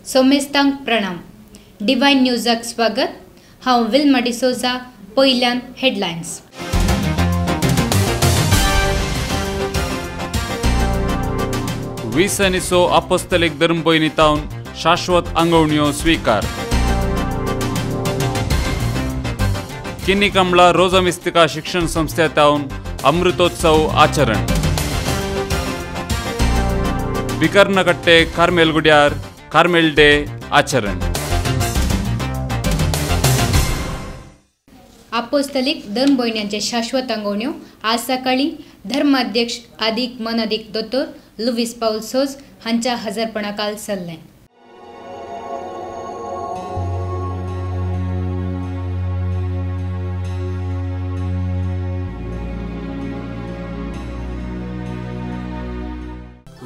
सोमेस्तांक प्रणाम. डिवाइन न्यूजाक स्वागत. हांव विल्मा डिसोजा. पयल्यान हेडलायन्स. विसनिसो अपोस्तलिक धर्मभयणीतावन शाश्वत आंगवण्यो स्वीकार. किन्नी कमला रोजा मिस्तिका शिक्षण संस्थेतावन अमृतोत्सव आचरण. बिकर्नकट्टे कार्मेल गुड्यार कार्मेल डे आचरण. अपोस्तलिक धर्मभयण्यांचे शाश्वत आंगवण्यो आज सकाळी धर्माध्यक्ष आदिक मनअधिक दोतोर लुईस पाउल सोज हांच्या हजरपणाखाल चल्ले.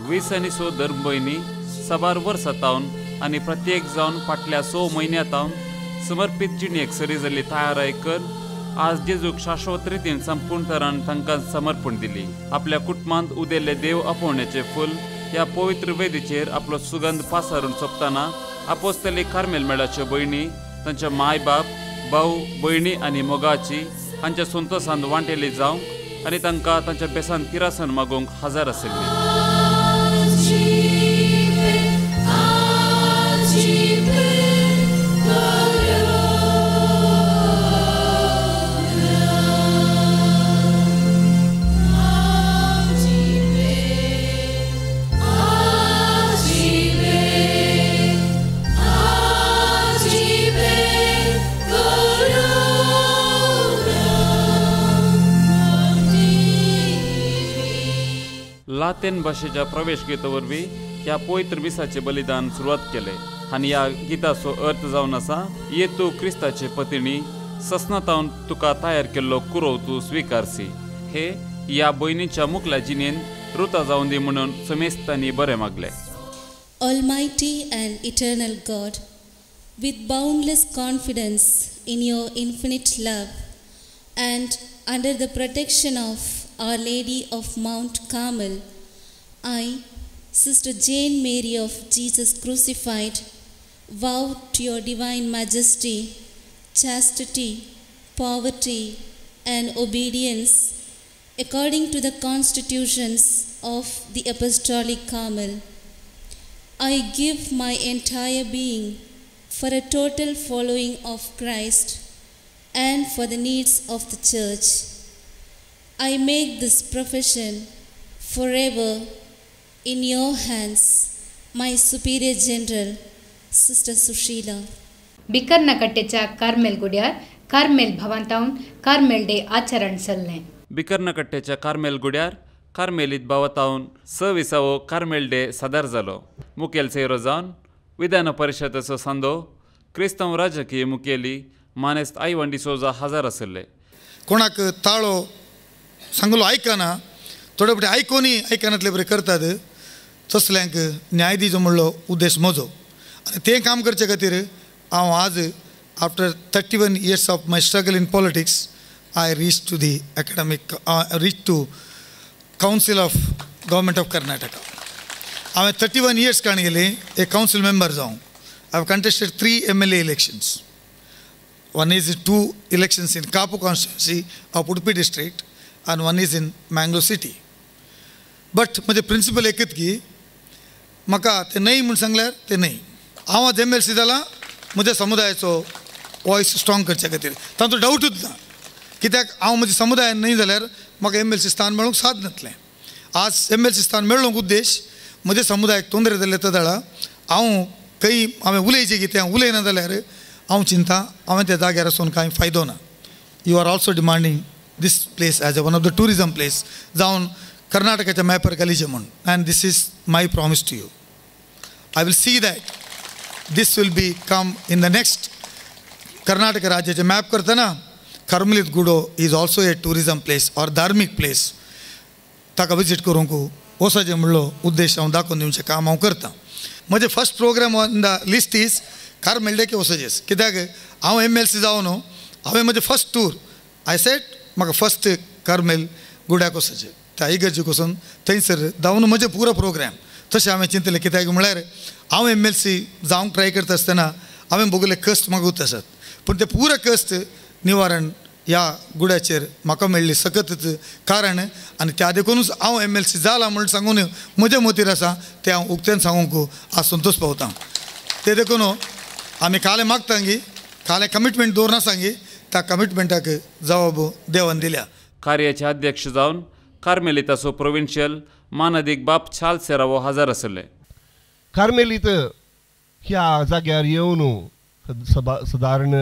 विसनिसो धर्मभयणी सबार वर्सातावन आनी प्रत्येक जावन फाटल्या 6 म्हयन्यांतावन समर्पित जिणेक सरी जाल्ली तयाराय कर आज जेजूक शाश्वत रितीन संपूर्ण तरान तांकां समर्पण दिली. आपल्या कुटुंबांत उदेल्ले देव आपोवण्याचे फूल ह्या पवित्र वेदीचेर आपलो सुगंध पासारून सोंपतना अपोस्तलिक कार्मेल मेळाच्यो भयणी तांच्या माय बाप भाऊ भयणी आनी मोगाची हांच्या संतोषांत वांटेली जावंक आनी तांकां तांच्या बेसान किरासन मागोवंक हजर आशिल्ली. लातीन भाशेच्या प्रवेश गीता वरवीं ह्या पवित्र मिसाचे बलिदान सुरवात केले आनी ह्या गिताचो अर्थ जावन आसा ये तूं क्रिस्ताचे पत्नी ससनातावन तुका तयार केल्लो कुरव तूं स्विकारसी. हे ह्या भयणीच्या मुखल्या जिणेन रुता जावन दी म्हणून समेस्तांनी बरें मागले. Almighty and eternal God, with boundless confidence in your infinite love and under the protection of Our Lady of Mount Carmel, I, Sister Jane Mary of Jesus Crucified, vow to your divine majesty, chastity, poverty, and obedience according to the constitutions of the Apostolic Carmel. I give my entire being for a total following of Christ and for the needs of the Church. I make this profession forever in your hands, my Superior General, Sister Sushila. बिकर्नकट्टेच्या Carmel गुड्यार Carmel भवनतावन Carmel day आचरण चल्ले. बिकर्नकट्टेच्या Carmel गुड्यार कार्मेलीत भावतावन 26वो कार्मेल डे सादर जालो. मुखेल सेरो जावन विधान परिशदेचो सांदो क्रिस्तांव राजकीय मुखेली मानेस्त आयवन डिसोजा हजर आशिल्ले. कोणाक ताळो सांगलो आयकना थोडे फावटी आयकनातले बरें करतात तसल्यांक न्याय दिवचो म्हणलो उद्देश म्हजो आनी तें काम करचे खातीर हांव आज after 31 years of my struggle in politics I reach to the academic reach to council of government of Karnataka. हांवें 31 years काण गेले एक कावन्सील मेंबर जावंक. I have contested 3 MLA elections. One is 2 elections in Kapu constituency of Udupi district and one is in Mangalore city. But म्हजे principal एकच की म्हाका ते न्हय म्हूण सांगल्यार ते न्हय. हांव आज MLC जाला म्हज्या समुदायाचो वॉयस स्ट्रॉंग करचे खातीर तातूंत डावटूच ना. कित्याक हांव म्हज्या समुदायान न्हय जाल्यार म्हाका MLC स्थान मेळूंक साद नातलें. आज MLC स्थान मेळ्ळोंक उद्देश म्हज्या समुदायाक तोंदरे जाल्ले ताळा हांव खंय हांवें उलयचें कितें उलयना जाल्यार हांव चिंता हांवें त्या जाग्यार वचून कांय फायदो ना. You are also demanding this place as a one of the tourism place जावन कर्नाटकाच्या मॅपर घालीचें म्हूण. and this is my promise to you. I will see that this will be come in the next Karnataka राज्याचे map करतना कार्मेलीत गुडो is also a tourism place or धार्मीक place. ताका visit करूंक वचचें म्हणलो उद्देश हांव दाखोवन दिवचें काम हांव करतां. म्हजें first program on the list is Carmel day वचचेंच. कित्याक हांव MLC जावन हांवें म्हजें फर्स्ट टूर आय सेट म्हाका फर्स्ट कार्मेल गुड्याक वचचें. त्या इगर्जेक वचून थंयसर धांवन म्हजें पुरो प्रोग्राम तशें हांवें चिंतलें कित्याक म्हळ्यार हांव MLC जावंक ट्राय करता आसतना हांवें भोगले कश्ट मागूत आसात पूण ते पुरो कश्ट निवारण ह्या गुड्याचेर म्हाका मेळ्ळी सकतच कारण आनी त्या देखूनच हांव MLC जाला म्हूण सांगून म्हज्या मतीर आसा तें हांव उक्तेन सांगूंक आज संतोश पावता ते देखून आमी काले मागतांगी काले कमिटमेंट दवरना सांगी त्या कमिटमेंटाक जबाब देवान दिल्या कार्याचे अध्यक्ष जावन कार्मेलिताचो प्रोविन्शियल मानदीक बाप चार्ल्स सेरावो हजर आसले कार्मेलीत ह्या जाग्यार येवन सादारण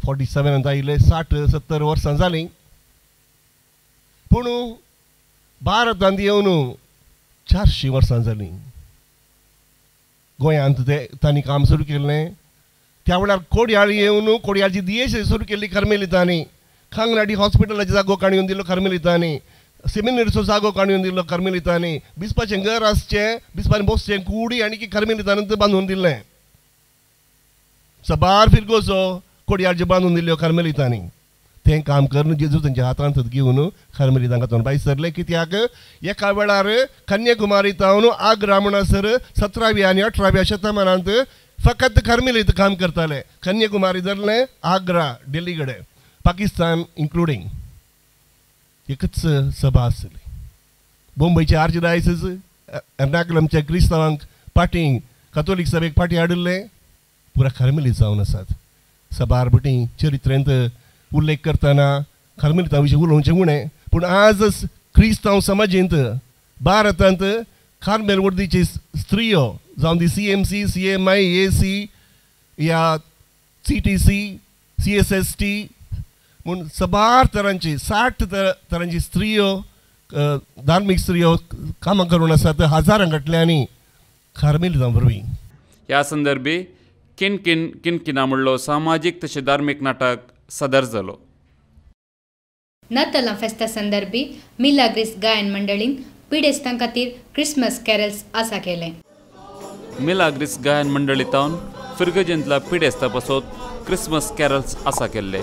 47 आयले 60-70 वर्सां जालीं पूण भारतांत येवन 400 वर्सां जालीं गोंयांत तांणी काम सुरू केल्लें त्या वेळार कोडयाळ येवन कोडयाळची DSA सुरू केल्ली कार्मेलितांनी खांगनाडी हॉस्पिटलाचो जागो काडून दिलो कार्मेलितांनी सेमिनरीचो जागो काडून दिलो कार्मेलितांनी बिस्पाचें घर आसचें बिस्पान बसचें कुडी आनी कार्मेलितांनी बांदून दिल्लें सबार फिरगोचो कोडयाळच्यो बांदून दिल्ल्यो कार्मेलितांनी तें काम करून जेजू तेंच्या हातांत घेवन कार्मेलितांक हातूंत भायर सरले कित्याक एका वेळार कन्याकुमारी तावन आग्रा म्हणसर 17व्या आनी 18व्या शतमानांत फकत कार्मेलीत काम करताले कन्याकुमारी धरलें आग्रा दिल्ली कडेन पाकिस्तान इन्क्लुडींग एकच सभा आसली मुंबयचे आर्चडायसीस एर्नाकुलमच्या क्रिस्तांवांक पाटींक कॅथोलीक सभेक पाटी हाडिल्ले पुरा कार्मेलीत जावन आसात सबार बटी चरित्रांत उल्लेख करतना कार्मेलितां विशीं उलोवचें उणें पूण आज क्रिस्तांव समाजींत भारतांत कार्मेल वर्दीचे स्त्रियो जावन दी CMC CMI AC या CTC CSST म्हूण सबार तरांची 60 तरांची स्त्रियो धार्मीक स्त्रियो कामां करून आसात हजारां गटल्यांनी कार्मेलितां वरवीं ह्या संदर्भी किनकिना म्हणलो सामाजीक तशें धार्मीक नाटक सदर जालो नातालां फेस्ता संदर्भी मिलाग्रिस गायन मंडळीन पिडेस्तां खातीर क्रिसमस कॅरल्स आसा केलें मिलाग्रिस गायन मंडळींतावन फिरगजेंतल्या पिडेस्तां पासत क्रिसमस कॅरल्स आसा केल्ले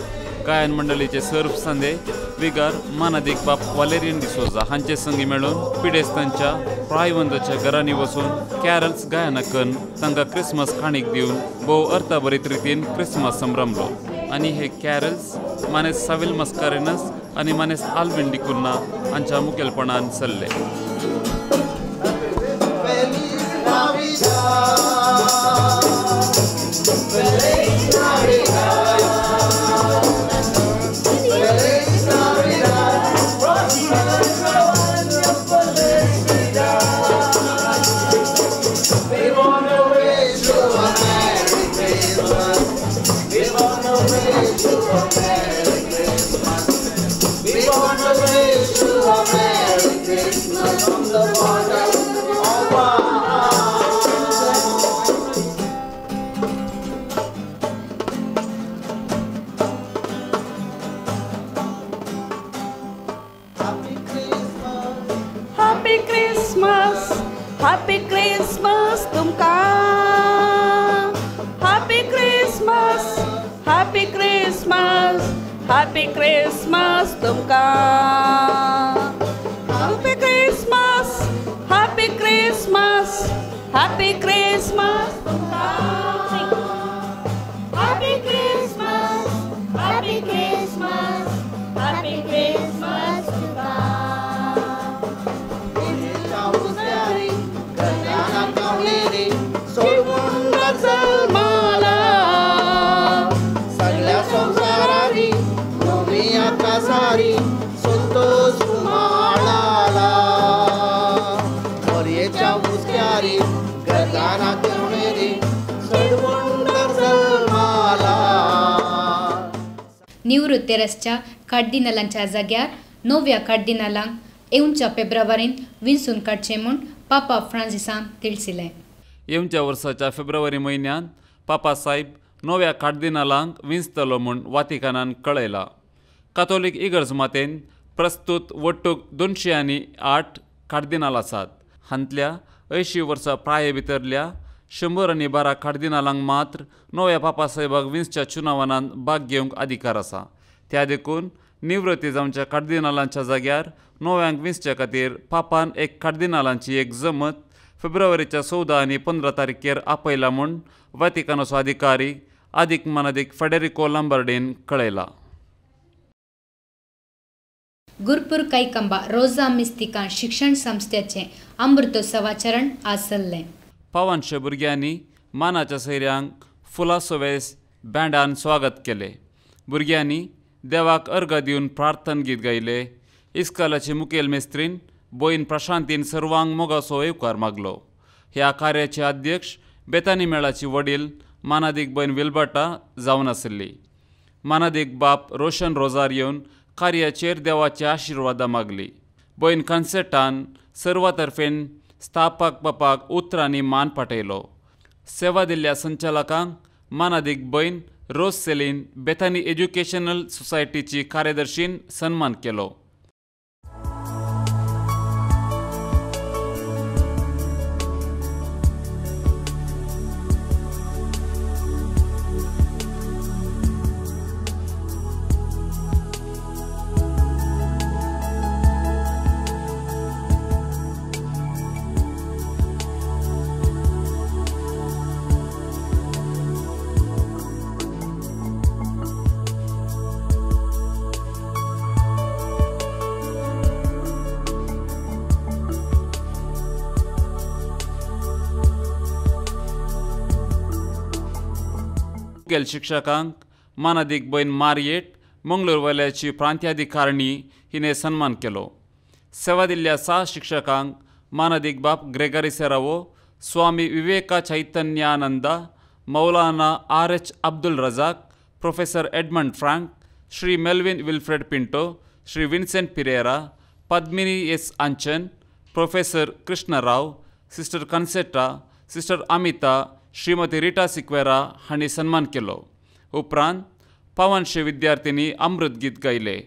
गायन मंडळीचे सर्व सांदे विगार मानदीक बाप वालेरियन डिसोजा हांचे संगी मेळून पिडेस्तांच्या प्रायवंताच्या घरांनी वचून कॅरल्स गायना करून तांकां क्रिसमस काणीक दिवन भोव अर्थभरीत रितीन क्रिसमस संभ्रमलो आनी हे कॅरल्स मानेस साविल मस्कारेनस आनी मानेस आल्विन डिकुन्ना हांच्या मुखेलपणान चल्ले Happy Christmas tumka Happy Christmas Happy Christmas Happy Christmas tumka Happy Christmas Happy Christmas Happy Christmas tumka Happy Christmas Happy Christmas Happy Christmas tumka Santosh कुमाळाला मोरयेच्या मुसक्यारी गरगाना करुणेरी सडवंडर सलमाला निवृत्त तेरसच्या कार्डिनलांच्या जाग्यार नव्या कार्डिनलांक येवच्या फेब्रुवारीन विंचून काडचें म्हूण पापा फ्रांसिसान तिळसिलें येवच्या वर्साच्या फेब्रुवारी म्हयन्यांत पापा साहेब नव्या कार्डिनलांक विंचतलो म्हूण वातिकानान कळयलां कॅथोलीक इगर्ज मातेन प्रस्तुत वट्टूक 208 कार्दिनाल आसात हांतल्या 80 वर्सां प्राये भितरल्या 112 कार्दिनालांक मात्र नव्या पापा साहेबाक विंचच्या चुनावांत भाग घेवंक अधिकार आसा त्या देखून निवृत्ती जावच्या कार्दिनालांच्या जाग्यार नव्यांक विंचच्या खातीर पापान एक कार्दिनालांची एक जमत फेब्रुवारीच्या 14 आनी 15 तारखेर आपयला म्हूण व्हॅटिकनाचो अधिकारी अदीक मनादीक फेडेरिको लंबार्डीन कळयला. गुरपूर कैकंबा रोजा मिस्तिका शिक्षण संस्थेचे अमृतोत्सवाचरण आज चल्लें. पावनशे भुरग्यांनी मानाच्या सैऱ्यांक फुलां सोवेस बँडान स्वागत केलें. भुरग्यांनी देवाक अर्घ दिवन प्रार्थन गीत गायले. इस्कॉलाचे मुखेल मेस्त्रीन बोईन प्रशांतीन सर्वांक मोगाचो येवकार मागलो. ह्या कार्याचे अध्यक्ष बेतानी मेळाची वडील मानादीक बयन विल्बर्टा जावन आशिल्ली. मानादीक बाप रोशन रोजारियोन कार्याचेर देवाचे आशिर्वादा मागली. बयन कन्सेर्टान सर्वा तर्फेन स्थापक बापाक उतरांनी मान पाटयलो. सेवा दिल्ल्या संचालकांक मानादीक बयन रोज सेलीन बेतानी एज्युकेशनल सोसायटीची कार्यदर्शीन सन्मान केलो. मुखेल शिक्षकांक मानादीक बयन मारियेट मंगळूर वल्याची प्रांत्याधिकारिणी हिने सन्मान केलो. सेवा दिल्ल्या 6 शिक्षकांक मानादीक बाप Gregory Serrao, Swami Viveka Chaitanyananda, Maulana R.H. Abdul Razak, professor Edmund Frank, Shri Melvin Wilfred Pinto, Shri Vincent Pereira, Padmini S. Anchan, professor Krishnarao, sister Concetta, sister Amita, Shrimati Rita Sequeira हांणी सन्मान केलो. उपरांत पावनशे विद्यार्थिनी अमृत गीत गायले.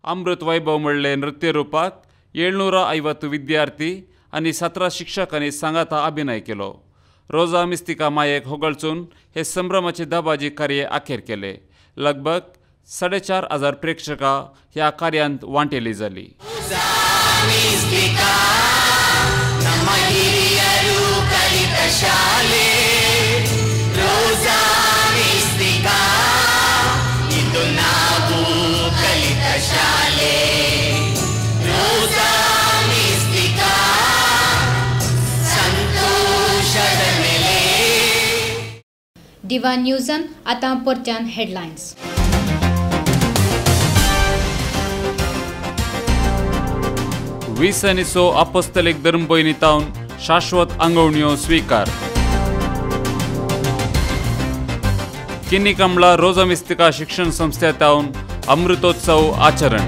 अमृत वैभव म्हणले नृत्य रूपाक 750 विद्यार्थी आनी 17 शिक्षकांनी सांगाता अभिनय केलो. रोजा मिस्तिका मायेक होगळचून हे संभ्रमाचे दबाजी कार्य अखेर केले. लगभग 4,500 प्रेक्षकां ह्या कार्यांत वांटेली जाली. दिवा न्यूजन आतां परत्यान हेडलायन्स. विसनिसो अपोस्तलिक धर्मभयणीतावन शाश्वत आंगवण्यो स्वीकार. किन्नी कमला रोजा मिस्तिका शिक्षण संस्थेतावन अमृतोत्सव आचरण.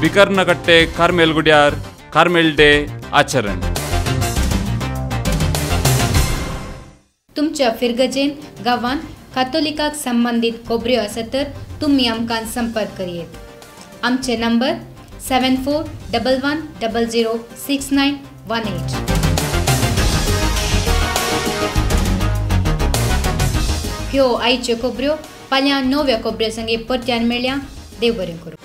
विकर्णकट्टे कार्मेल गुड्यार कार्मेल डे आचरण. तुमच्या फिरगजेन गांवांत कातोलिकाक संबंधित खोबऱ्यो आसा तर तुमी आमकां संपर्क करियेत. आमचे नंबर 7411006918. ह्यो आयच्यो खोबऱ्यो फाल्यां नव्या खोबऱ्या संगे परत्यान मेळया. देव बरें करूं.